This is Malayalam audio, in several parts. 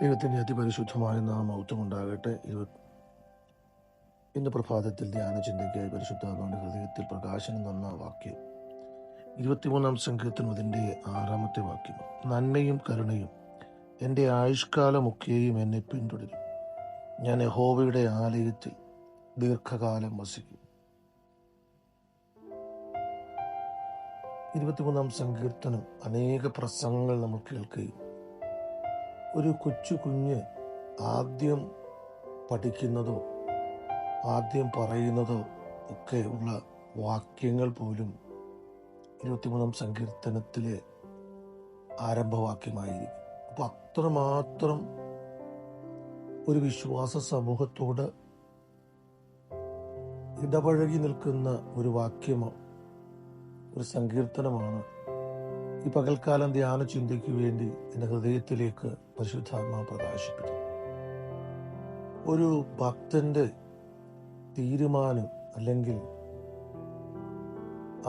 ദൈവത്തിൻ്റെ അതിപരിശുദ്ധമായ നാമം ഉണ്ടാകട്ടെ. ഇന്ന് പ്രഭാതത്തിൽ ധ്യാന ചിന്തയ്ക്കായി പരിശുദ്ധാത്മാവിന്റെ ഹൃദയത്തിൽ പ്രകാശനം തന്ന വാക്യം 23-ാം സങ്കീർത്തനം അതിൻ്റെ 6-ാമത്തെ വാക്യം. നന്മയും കരുണയും എൻ്റെ ആയുഷ്കാലമൊക്കെയും എന്നെ പിന്തുടരും. ഞാൻ യഹോവയുടെ ആലയത്തിൽ ദീർഘകാലം വസിക്കും. 23-ാം സങ്കീർത്തനം അനേക പ്രസംഗങ്ങൾ നമ്മൾ കേൾക്കുകയും ഒരു കൊച്ചു കുഞ്ഞ് ആദ്യം പഠിക്കുന്നതോ ആദ്യം പറയുന്നതോ ഒക്കെ ഉള്ള വാക്യങ്ങൾ പോലും 23-ാം സങ്കീർത്തനത്തിലെ ആരംഭവാക്യമായിരിക്കും. അപ്പം അത്രമാത്രം ഒരു വിശ്വാസ സമൂഹത്തോട് ഇടപഴകി നിൽക്കുന്ന ഒരു വാക്യമോ ഒരു സങ്കീർത്തനമാണ് ഈ പകൽക്കാലം ധ്യാന ചിന്തയ്ക്ക് വേണ്ടി എൻ്റെ ഹൃദയത്തിലേക്ക് പരിശുദ്ധാത്മാവ് പ്രകാശിപ്പിക്കും. ഒരു ഭക്തന്റെ തീരുമാനം അല്ലെങ്കിൽ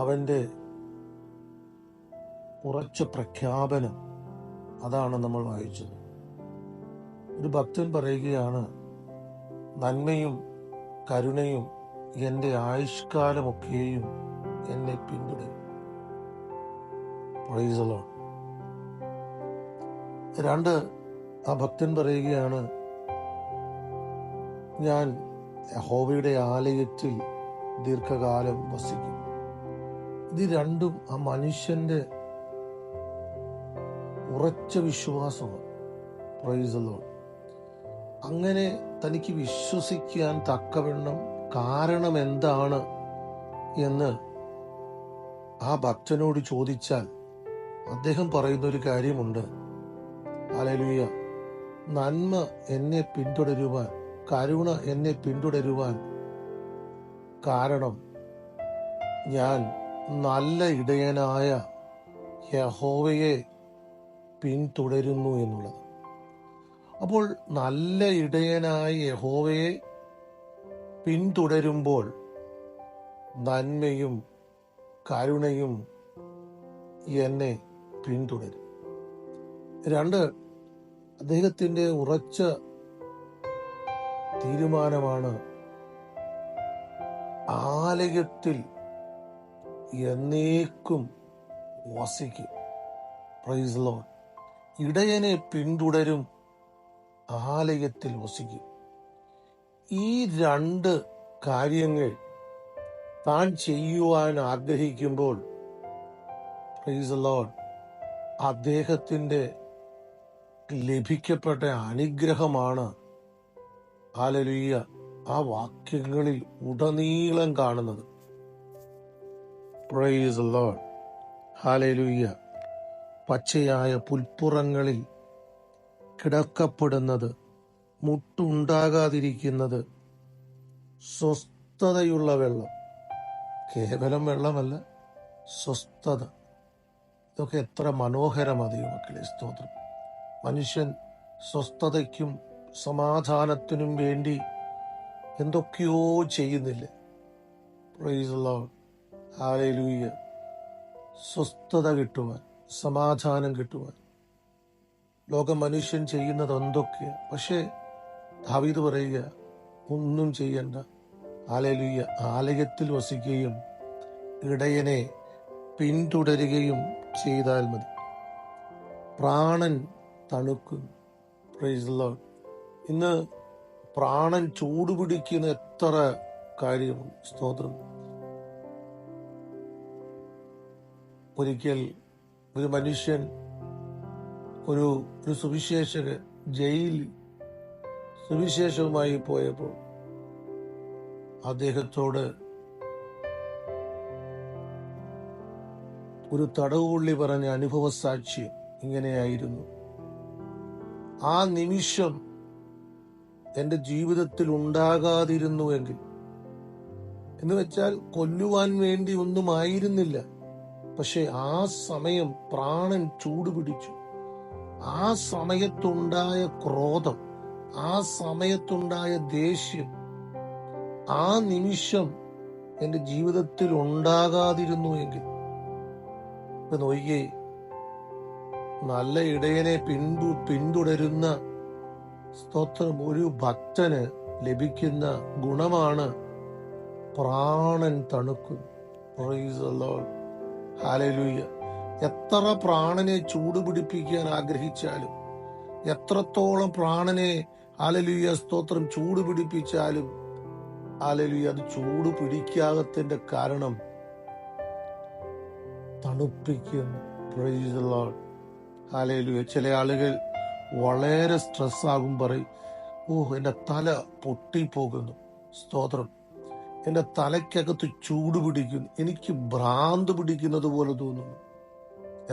അവൻ്റെ ഉറച്ച പ്രഖ്യാപനം, അതാണ് നമ്മൾ വായിച്ചത്. ഒരു ഭക്തൻ പറയുകയാണ്, നന്മയും കരുണയും എൻ്റെ ആയുഷ്കാലമൊക്കെയും എന്നെ പിന്തുടരും. Price the Lord. 2, ആ ഭക്തൻ പറയുകയാണ്, ഞാൻ യഹോവയുടെ ആലയത്തിൽ ദീർഘകാലം വസിക്കും. ഇത് രണ്ടും ആ മനുഷ്യന്റെ ഉറച്ച വിശ്വാസമാണ്. Price the Lord. അങ്ങനെ തനിക്ക് വിശ്വസിക്കാൻ തക്കവണ്ണം കാരണം എന്താണ് എന്ന് ആ ഭക്തനോട് ചോദിച്ചാൽ അദ്ദേഹം പറയുന്ന ഒരു കാര്യമുണ്ട്. ഹല്ലേലൂയ. നന്മ എന്നെ പിന്തുടരുവാൻ, കരുണ എന്നെ പിന്തുടരുവാൻ കാരണം ഞാൻ നല്ല ഇടയനായ യഹോവയെ പിന്തുടരുന്നു എന്നുള്ളത്. അപ്പോൾ നല്ല ഇടയനായ യഹോവയെ പിന്തുടരുമ്പോൾ നന്മയും കരുണയും എന്നെ പിന്തുടരും. 2, അദ്ദേഹത്തിന്റെ ഉറച്ച തീരുമാനമാണ്, ആലയത്തിൽ എന്നേക്കും വസിക്കും. Price the Lord. ഇടയനെ പിന്തുടരും, ആലയത്തിൽ വസിക്കും. ഈ 2 കാര്യങ്ങൾ താൻ ചെയ്യുവാൻ ആഗ്രഹിക്കുമ്പോൾ പ്രൈസ് ദി ലോർഡ് അദ്ദേഹത്തിന്റെ ലഭിക്കപ്പെട്ട അനുഗ്രഹമാണ് ഹല്ലേലൂയ ആ വാക്യങ്ങളിൽ ഉടനീളം കാണുന്നത്. Price the Lord. ഹല്ലേലൂയ. പച്ചയായ പുൽപ്പുറങ്ങളിൽ കിടക്കപ്പെടുന്നത്, മുട്ടുണ്ടാകാതിരിക്കുന്നത്, സ്വസ്ഥതയുള്ള വെള്ളം, കേവലം വെള്ളമല്ല, സ്വസ്ഥത. ഇതൊക്കെ എത്ര മനോഹരമാണ് ദൈവമക്കളെ. സ്തോത്രം. മനുഷ്യൻ സ്വസ്ഥതയ്ക്കും സമാധാനത്തിനും വേണ്ടി എന്തൊക്കെയോ ചെയ്യുന്നില്ലേ? Price the Lord. ഹല്ലേലൂയ. സ്വസ്ഥത കിട്ടുവാൻ, സമാധാനം കിട്ടുവാൻ ലോക മനുഷ്യൻ ചെയ്യുന്നത് എന്തൊക്കെയാ. പക്ഷേ ദാവീദ് പറയുക, ഒന്നും ചെയ്യണ്ട, ഹല്ലേലൂയ, ആലയത്തിൽ വസിക്കുകയും ഇടയനെ പിന്തുടരുകയും ചെയ്താൽ മതി. പ്രാണൻ തണുക്കും. Price the Lord. ഇന്ന് പ്രാണൻ ചൂടുപിടിക്കുന്ന എത്ര കാര്യമുണ്ട്. സ്തോത്രം. ഒരിക്കൽ ഒരു മനുഷ്യൻ, ഒരു സുവിശേഷകൻ ജയിലിൽ സുവിശേഷവുമായി പോയപ്പോൾ അദ്ദേഹത്തോട് ഒരു തടവുപുള്ളി പറഞ്ഞ അനുഭവ സാക്ഷ്യം ഇങ്ങനെയായിരുന്നു: ആ നിമിഷം എന്റെ ജീവിതത്തിൽ ഉണ്ടാകാതിരുന്നുവെങ്കിൽ, എന്ന് വെച്ചാൽ കൊല്ലുവാൻ വേണ്ടി ഒന്നും ആയിരുന്നില്ല, പക്ഷെ ആ സമയം പ്രാണൻ ചൂടുപിടിച്ചു. ആ സമയത്തുണ്ടായ ക്രോധം, ആ സമയത്തുണ്ടായ ദേഷ്യം, ആ നിമിഷം എന്റെ ജീവിതത്തിൽ ഉണ്ടാകാതിരുന്നു എങ്കിൽ, നോക്കിയേ, നല്ല ഇടയനെ പിന്തുടരുന്ന സ്തോത്രം, ഒരു ഭക്തന് ലഭിക്കുന്ന ഗുണമാണ് പ്രാണൻ തണുക്കുന്നു. Praise the Lord. ഹല്ലേലൂയ. എത്ര പ്രാണനെ ചൂടുപിടിപ്പിക്കാൻ ആഗ്രഹിച്ചാലും, എത്രത്തോളം പ്രാണനെ ഹല്ലേലൂയ സ്തോത്രം ചൂടുപിടിപ്പിച്ചാലും ഹല്ലേലൂയ അത് ചൂട് പിടിക്കാത്തതിന്റെ കാരണം തണുപ്പിക്കുന്നു. Praise the Lord. ഹല്ലേലൂയ. ചില ആളുകൾ വളരെ സ്ട്രെസ് ആകും, പറയും, എന്റെ തല പൊട്ടിപ്പോകുന്നു. സ്തോത്രം, എന്റെ തലയ്ക്കകത്ത് ചൂട് പിടിക്കുന്നു, എനിക്ക് ഭ്രാന്ത് പിടിക്കുന്നത് പോലെ തോന്നുന്നു.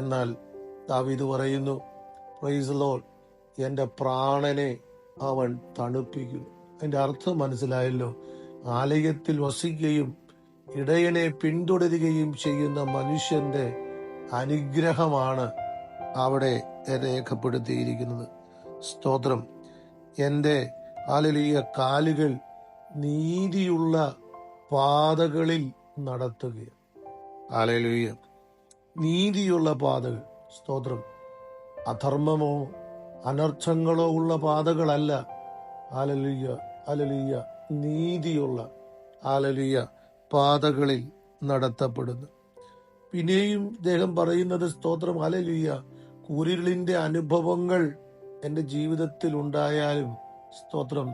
എന്നാൽ ദാവീദ് പറയുന്നു, പ്രൈസ് ദി ലോർഡ്, എന്റെ പ്രാണനെ അവൻ തണുപ്പിക്കുന്നു. അതിന്റെ അർത്ഥം മനസ്സിലായല്ലോ. ആലയത്തിൽ വസിക്കുകയും ഇടയനെ പിന്തുടരുകയും ചെയ്യുന്ന മനുഷ്യന്റെ അനുഗ്രഹമാണ് അവിടെ രേഖപ്പെടുത്തിയിരിക്കുന്നത്. സ്തോത്രം. എന്റെ ഹല്ലേലൂയ കാലുകൾ നീതിയുള്ള പാതകളിൽ നടത്തുകയും. ഹല്ലേലൂയ. നീതിയുള്ള പാതകൾ. സ്തോത്രം. അധർമ്മമോ അനർത്ഥങ്ങളോ ഉള്ള പാതകളല്ല. Hallelujah, hallelujah. നീതിയുള്ള ഹല്ലേലൂയ പാതകളിൽ നടത്തപ്പെടുന്നു. പിന്നെയും അദ്ദേഹം പറയുന്നത്, സ്തോത്രം, ഹല്ലേലൂയ, കൂരിരുളിന്റെ അനുഭവങ്ങൾ എൻ്റെ ജീവിതത്തിൽ ഉണ്ടായാലും, സ്തോത്രം,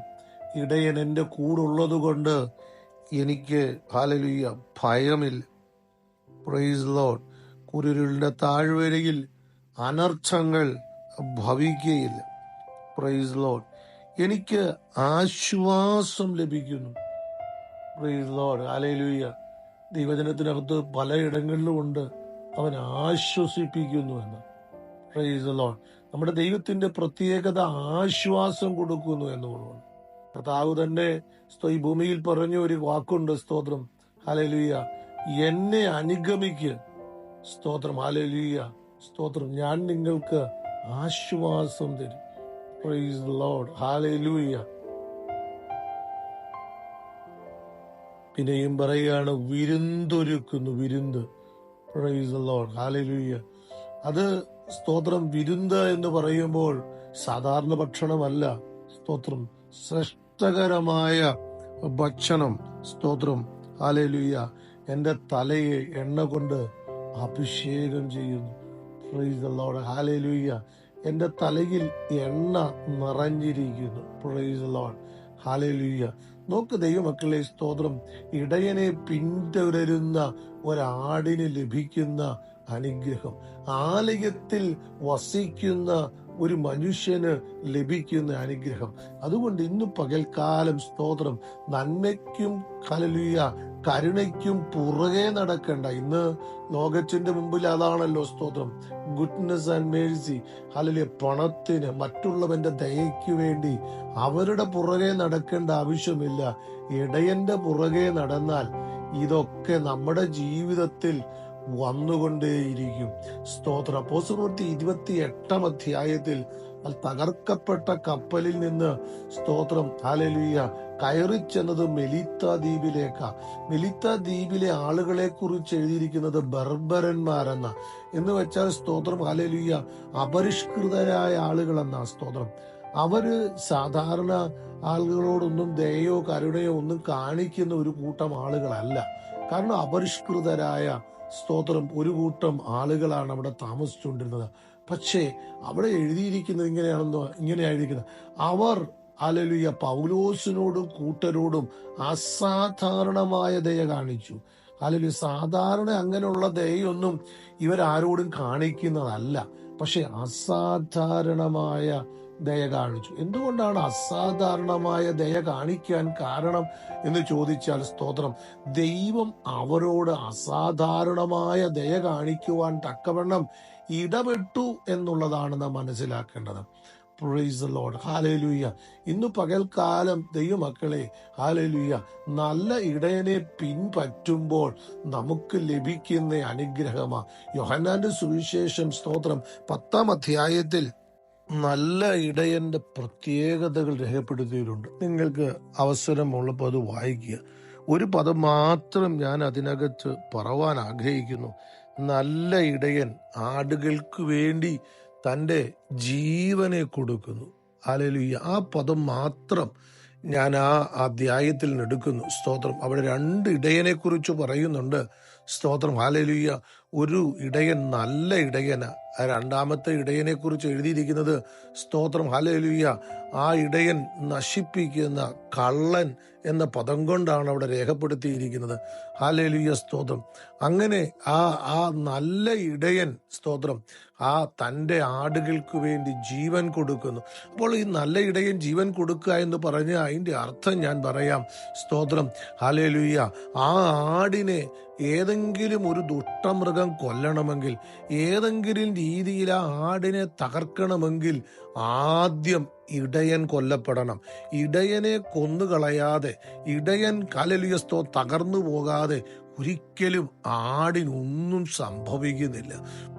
ഇടയൻ എൻ്റെ കൂടുള്ളത് കൊണ്ട് എനിക്ക് ഹല്ലേലൂയ ഭയമില്ല. Praise Lord. കൂരിരുളിന്റെ താഴ്വരയിൽ അനർത്ഥങ്ങൾ ഭവിക്കുകയില്ല. Praise Lord. എനിക്ക് ആശ്വാസം ലഭിക്കുന്നു. Price Lord. ഹല്ലേലൂയ. ദൈവജനത്തിനകത്ത് പലയിടങ്ങളിലും ഉണ്ട്, അവൻ ആശ്വസിപ്പിക്കുന്നു എന്ന്. Praise Lord. നമ്മുടെ ദൈവത്തിന്റെ പ്രത്യേകത ആശ്വാസം കൊടുക്കുന്നു എന്നുള്ളതാണ്. കർത്താവ് തന്നെ ഈ ഭൂമിയിൽ പറഞ്ഞ ഒരു വാക്കുണ്ട്, സ്തോത്രം, ഹല്ലേലൂയ, എന്നെ അനുഗമിക്ക്. സ്തോത്രം, ഹല്ലേലൂയ, സ്തോത്രം, ഞാൻ നിങ്ങൾക്ക് ആശ്വാസം തരും. Praise Lord. ഹല്ലേലൂയ. പിന്നെയും പറയുകയാണ്, വിരുന്നൊരുക്കുന്നു. വിരുന്ന്. Praise Lord. ഹല്ലേലൂയ. അത് സ്തോത്രം, വിരുന്ന് എന്ന് പറയുമ്പോൾ സാധാരണ ഭക്ഷണമല്ല. സ്തോത്രം, ശ്രേഷ്ഠകരമായ ഭക്ഷണം. സ്തോത്രം, ഹല്ലേലൂയ. എന്റെ തലയെ എണ്ണ കൊണ്ട് അഭിഷേകം ചെയ്യുന്നു. Price the Lord. ഹല്ലേലൂയ. എന്റെ തലയിൽ എണ്ണ നിറഞ്ഞിരിക്കുന്നു. Price the Lord. ഹല്ലേലൂയ. നോക്ക് ദൈവമക്കളെ, സ്തോത്രം, ഇടയനെ പിന്തുടരുന്ന ഒരാടിന് ലഭിക്കുന്ന അനുഗ്രഹം, ആലയത്തിൽ വസിക്കുന്ന ഒരു മനുഷ്യന് ലഭിക്കുന്ന അനുഗ്രഹം. അതുകൊണ്ട് ഇന്ന് പകൽക്കാലം, സ്തോത്രം, നന്മയ്ക്കും ഹല്ലേലൂയ കരുണയ്ക്കും പുറകെ നടക്കണ്ട. ഇന്ന് ലോകത്തിന്റെ മുമ്പിൽ അതാണല്ലോ, സ്തോത്രം, ഗുഡ്നസ് ആൻഡ് മേഴ്സി. ഹല്ലേലൂയ. പണത്തിന്, മറ്റുള്ളവന്റെ ദയയ്ക്ക് വേണ്ടി അവരുടെ പുറകെ നടക്കേണ്ട ആവശ്യമില്ല. ഇടയന്റെ പുറകെ നടന്നാൽ ഇതൊക്കെ നമ്മുടെ ജീവിതത്തിൽ വന്നുകൊണ്ടേയിരിക്കും. സ്തോത്രം. അപ്പോസ്തലപ്രവൃത്തി 28-ാം അധ്യായത്തിൽ തകർക്കപ്പെട്ട കപ്പലിൽ നിന്ന്, സ്തോത്രം, ഹല്ലേലൂയ, കയറി ചെന്നത് മെലിത്ത ദ്വീപിലേക്കാ. മെലിത്ത ദ്വീപിലെ ആളുകളെ കുറിച്ച് എഴുതിയിരിക്കുന്നത് ബർബരന്മാരെന്ന, എന്ന് വെച്ചാൽ, സ്തോത്രം, ഹല്ലേലൂയ, അപരിഷ്കൃതരായ ആളുകളെന്നാ. സ്തോത്രം. അവര് സാധാരണ ആളുകളോടൊന്നും ദയയോ കരുണയോ ഒന്നും കാണിക്കുന്ന ഒരു കൂട്ടം ആളുകളല്ല. കാരണം അപരിഷ്കൃതരായ, സ്തോത്രം, ഒരു കൂട്ടം ആളുകളാണ് അവിടെ താമസിച്ചുകൊണ്ടിരുന്നത്. പക്ഷേ അവിടെ എഴുതിയിരിക്കുന്നത് ഇങ്ങനെയാണ് എഴുതിയിരിക്കുന്നത്, അവർ ഹല്ലേലൂയ പൗലോസിനോടും കൂട്ടരോടും അസാധാരണമായ ദയ കാണിച്ചു. ഹല്ലേലൂയ. സാധാരണ അങ്ങനെയുള്ള ദയൊന്നും ഇവരാരോടും കാണിക്കുന്നതല്ല, പക്ഷെ അസാധാരണമായ ദയ കാണിച്ചു. എന്തുകൊണ്ടാണ് അസാധാരണമായ ദയ കാണിക്കാൻ കാരണം എന്ന് ചോദിച്ചാൽ, സ്തോത്രം, ദൈവം അവരോട് അസാധാരണമായ ദയ കാണിക്കുവാൻ തക്കവണ്ണം ഇടപെട്ടു എന്നുള്ളതാണ് നാം മനസ്സിലാക്കേണ്ടത്. Price the Lord. ഹല്ലേലൂയ. ഇന്ന് പകൽക്കാലം ദൈവമക്കളെ, ഹല്ലേലൂയ, നല്ല ഇടയനെ പിൻപറ്റുമ്പോൾ നമുക്ക് ലഭിക്കുന്ന അനുഗ്രഹമാ. യോഹന്നാന്റെ സുവിശേഷം, സ്തോത്രം, 10-ാം അധ്യായത്തിൽ നല്ല ഇടയന്റെ പ്രത്യേകതകൾ രേഖപ്പെടുത്തിയിട്ടുണ്ട്. നിങ്ങൾക്ക് അവസരമുള്ളപ്പോൾ അത് വായിക്കുക. ഒരു പദം മാത്രം ഞാൻ അതിനകത്ത് പറവാൻ ആഗ്രഹിക്കുന്നു. നല്ല ഇടയൻ ആടുകൾക്ക് വേണ്ടി തൻ്റെ ജീവനെ കൊടുക്കുന്നു. ഹല്ലേലൂയ. ആ പദം മാത്രം ഞാൻ ആ അധ്യായത്തിൽ നിന്ന് എടുക്കുന്നു. സ്തോത്രം. അവിടെ 2 ഇടയനെ കുറിച്ച് പറയുന്നുണ്ട്. സ്തോത്രം. ഹല്ലേലൂയ. ഒരു ഇടയൻ നല്ല ഇടയന്. രണ്ടാമത്തെ ഇടയനെ കുറിച്ച് എഴുതിയിരിക്കുന്നത് സ്തോത്രം. ഹല്ലേലൂയ. ആ ഇടയൻ നശിപ്പിക്കുന്ന കള്ളൻ എന്ന പദം കൊണ്ടാണ് അവിടെ രേഖപ്പെടുത്തിയിരിക്കുന്നത്. ഹല്ലേലൂയ. സ്തോത്രം. അങ്ങനെ ആ നല്ല ഇടയൻ സ്തോത്രം ആ തൻ്റെ ആടുകൾക്ക് വേണ്ടി ജീവൻ കൊടുക്കുന്നു. അപ്പോൾ ഈ നല്ല ഇടയൻ ജീവൻ കൊടുക്കുക എന്ന് പറഞ്ഞ അതിൻ്റെ അർത്ഥം ഞാൻ പറയാം. സ്തോത്രം. ഹല്ലേലൂയ. ആ ആടിനെ ഏതെങ്കിലും ഒരു ദുഷ്ടമൃഗം കൊല്ലണമെങ്കിൽ, ഏതെങ്കിലും രീതിയിൽ ആ ആടിനെ തകർക്കണമെങ്കിൽ ആദ്യം ഇടയൻ കൊല്ലപ്പെടണം. ഇടയനെ കൊന്നുകളയാതെ, ഇടയൻ ഹല്ലേലൂയ തകർന്നു പോകാതെ ഒരിക്കലും ആടിനൊന്നും സംഭവിക്കുന്നില്ല.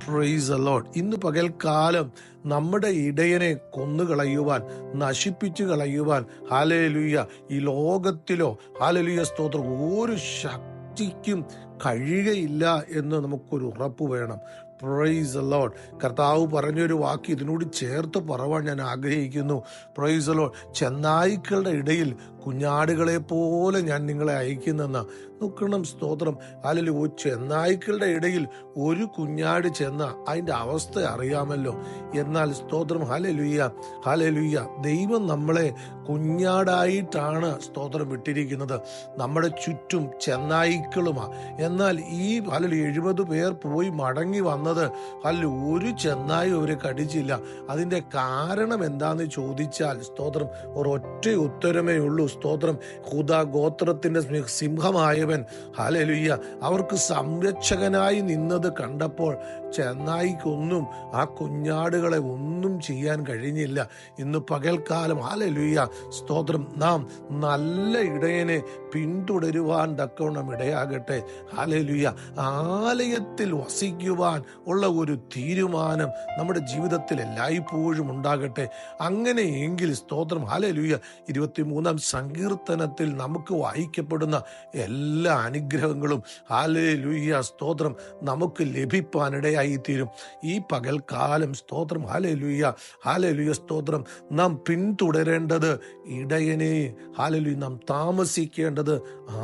Price the Lord. ഇന്ന് പകൽക്കാലം നമ്മുടെ ഇടയനെ കൊന്നുകളയുവാൻ, നശിപ്പിച്ചു കളയുവാൻ ഹല്ലേലൂയ ഈ ലോകത്തിലോ ഹല്ലേലൂയ സ്തോത്രം ഒരു ശക്തിക്കും കഴിയുകയില്ല എന്ന് നമുക്കൊരു ഉറപ്പ് വേണം. Price the Lord. കർത്താവ് പറഞ്ഞൊരു വാക്ക് ഇതിനോട് ചേർത്ത് പറവാൻ ഞാൻ ആഗ്രഹിക്കുന്നു. Price the Lord. ചെന്നായ്ക്കളുടെ ഇടയിൽ കുഞ്ഞാടുകളെ പോലെ ഞാൻ നിങ്ങളെ അയക്കുന്നെന്ന നോക്കണം. സ്തോത്രം. ഹല്ലേലൂയ. ചെന്നായ്ക്കളുടെ ഇടയിൽ ഒരു കുഞ്ഞാട് ചെന്ന അതിൻ്റെ അവസ്ഥ അറിയാമല്ലോ. എന്നാൽ സ്തോത്രം. ഹല്ലേലൂയ. ഹല്ലേലൂയ. ദൈവം നമ്മളെ കുഞ്ഞാടായിട്ടാണ് സ്തോത്രം വിട്ടിരിക്കുന്നത്. നമ്മുടെ ചുറ്റും ചെന്നായ്ക്കളുമാ. എന്നാൽ ഈ 70 പേർ പോയി മടങ്ങി വന്നത് ഒരു ചെന്നായി അവരെ കടിച്ചില്ല. അതിൻ്റെ കാരണം എന്താന്ന് ചോദിച്ചാൽ സ്തോത്രം ഒരൊറ്റ ഉത്തരമേ ഉള്ളൂ. സ്തോത്രം. ഹൂദാ ഗോത്രത്തിന്റെ സിംഹമായവൻ ഹല്ലേലൂയ അവർക്ക് സംരക്ഷകനായി നിന്നത് കണ്ടപ്പോൾ ചെന്നായിക്കൊന്നും ആ കുഞ്ഞാടുകളെ ഒന്നും ചെയ്യാൻ കഴിഞ്ഞില്ല. ഇന്ന് പകൽക്കാലം ഹല്ലേലൂയ സ്തോത്രം നാം നല്ല ഇടയനെ പിന്തുടരുവാൻ തക്കവണ്ണം ഇടയാകട്ടെ. ഹല്ലേലൂയ. ആലയത്തിൽ വസിക്കുവാൻ ഉള്ള ഒരു തീരുമാനം നമ്മുടെ ജീവിതത്തിൽ എല്ലായ്പ്പോഴും ഉണ്ടാകട്ടെ. അങ്ങനെയെങ്കിൽ സ്തോത്രം. ഹല്ലേലൂയ 23-ാം സങ്കീർത്തനത്തിൽ നമുക്ക് വായിക്കപ്പെടുന്ന എല്ലാ അനുഗ്രഹങ്ങളും ഹല്ലേലൂയ സ്തോത്രം നമുക്ക് ലഭിപ്പാനിടയായിത്തീരും. ഈ പകൽക്കാലം സ്തോത്രം. ഹല്ലേലൂയ. ഹല്ലേലൂയ സ്തോത്രം നാം പിന്തുടരേണ്ടത് ഇടയനെ. ഹല്ലേലൂയ. നാം താമസിക്കേണ്ടത്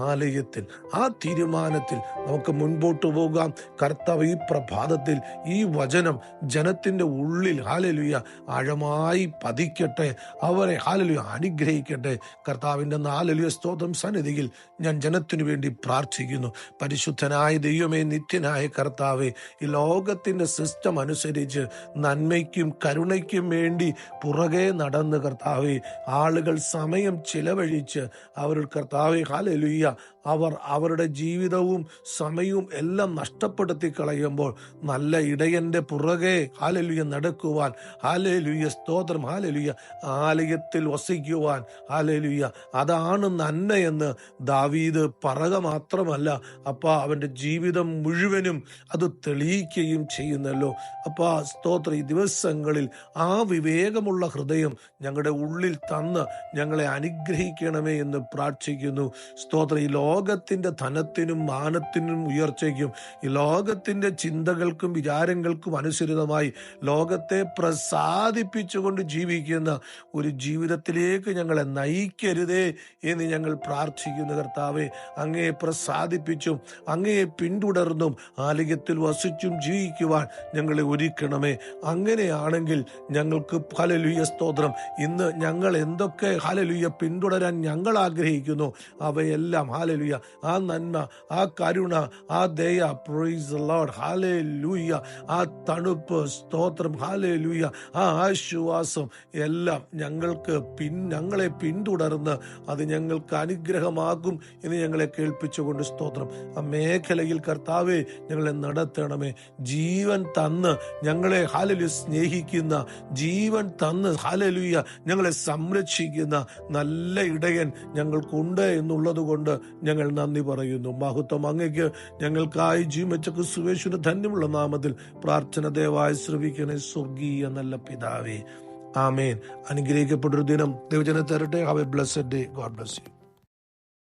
ആലയത്തിൽ. ആ തീരുമാനത്തിൽ നമുക്ക് മുൻപോട്ട് പോകാം. കർത്താവ് ഈ പ്രഭാതത്തിൽ ഈ വചനം ജനത്തിന്റെ ഉള്ളിൽ ഹല്ലേലൂയ ആഴമായി പതിക്കട്ടെ. അവരെ ഹല്ലേലൂയ അനുഗ്രഹിക്കട്ടെ. കർത്താവിന്റെ ഹല്ലേലൂയ സ്തോത്രം സന്നിധിയിൽ ഞാൻ ജനത്തിനു വേണ്ടി പ്രാർത്ഥിക്കുന്നു. പരിശുദ്ധനായ ദൈവമേ, നിത്യനായ കർത്താവേ, ഈ ലോകത്തിന്റെ സിസ്റ്റം അനുസരിച്ച് നന്മയ്ക്കും കരുണയ്ക്കും വേണ്ടി പുറകെ നടന്ന് കർത്താവേ ആളുകൾ സമയം ചിലവഴിച്ച് അവർ കർത്താവേ ഹല്ലേലൂയ അവർ അവരുടെ ജീവിതവും സമയവും എല്ലാം നഷ്ടപ്പെടുത്തി കളയുമ്പോൾ നല്ല ഇടയന്റെ പുറകെ ഹല്ലേലൂയ നടക്കുവാൻ, ഹല്ലേലൂയ സ്തോത്രം, ഹല്ലേലൂയ ആലയത്തിൽ വസിക്കുവാൻ, ഹല്ലേലൂയ അതാണ് നന്മയെന്ന് ദാവീദ് പറക മാത്രമല്ല അവന്റെ ജീവിതം മുഴുവനും അത് തെളിയിക്കുകയും ചെയ്യുന്നല്ലോ. സ്തോത്രം. ഈ ദിവസങ്ങളിൽ ആ വിവേകമുള്ള ഹൃദയം ഞങ്ങളുടെ ഉള്ളിൽ തന്ന് ഞങ്ങളെ അനുഗ്രഹിക്കണമേ എന്ന് പ്രാർത്ഥിക്കുന്നു. സ്തോത്രം. ഈ ലോകത്തിന്റെ ധനത്തിനും മാനത്തിനും ഉയർച്ചയ്ക്കും, ഈ ലോകത്തിന്റെ ചിന്തകൾക്കും വിചാരങ്ങൾക്കും അനുസൃതമായി ലോകത്തെ പ്രസാദിപ്പിച്ചുകൊണ്ട് ജീവിക്കുന്ന ഒരു ജീവിതത്തിലേക്ക് ഞങ്ങളെ നയിക്കരുതേ എന്ന് ഞങ്ങൾ പ്രാർത്ഥിക്കുന്നു. കർത്താവെ, അങ്ങയെ പ്രസാദിപ്പിച്ചും അങ്ങയെ പിന്തുടർന്നും ആലയത്തിൽ വസിച്ചും ജീവിക്കുവാൻ ഞങ്ങളെ ഒരുക്കണമേ. അങ്ങനെയാണെങ്കിൽ ഞങ്ങൾക്ക് ഹല്ലേലൂയ സ്തോത്രം ഇന്ന് ഞങ്ങൾ എന്തൊക്കെ ഹല്ലേലൂയ പിന്തുടരാൻ ഞങ്ങൾ ആഗ്രഹിക്കുന്നു അവയെല്ലാം ഹല്ലേലൂയ ആ നന്മ, ആ കരുണ, ആ ദയ, പ്രൈസ് ദി ലോർഡ്, ഹല്ലേലൂയ ആ തണുപ്പ് സ്തോത്രം, ഹല്ലേലൂയ ആ ആശ്വാസം എല്ലാം ഞങ്ങളെ പിന്തുടർന്ന് അത് ഞങ്ങൾക്ക് അനുഗ്രഹമാകും എന്ന് ഞങ്ങളെ കേൾപ്പിച്ചുകൊണ്ട് സ്തോത്രം. ആ മേഖലയിൽ കർത്താവെ ഞങ്ങളെ നടത്തണമേ. ജീവൻ തന്ന് ഞങ്ങളെ ഹല്ലേലൂയ സ്നേഹിക്കുന്ന, ജീവൻ തന്ന് ഹല്ലേലൂയ ഞങ്ങളെ സംരക്ഷിക്കുന്ന നല്ല ഇടയൻ ഞങ്ങൾക്കുണ്ട് എന്നുള്ളത് കൊണ്ട് ഞങ്ങൾ നന്ദി പറയുന്നു. മഹത്വം അങ്ങയ്ക്ക്. ഞങ്ങൾക്കായി ജീവിച്ച ക്രിസ്തുയേശുവിന്റെ ധന്യമുള്ള നാമത്തിൽ പ്രാർത്ഥന ദയവായി ശ്രവിക്കണേ സ്വർഗീയ നല്ല പിതാവേ. ആമേൻ. അനുഗ്രഹിക്കപ്പെട്ടൊരു ദിനം ദൈവജനം തരട്ടെ. Have A blessed day. God bless you.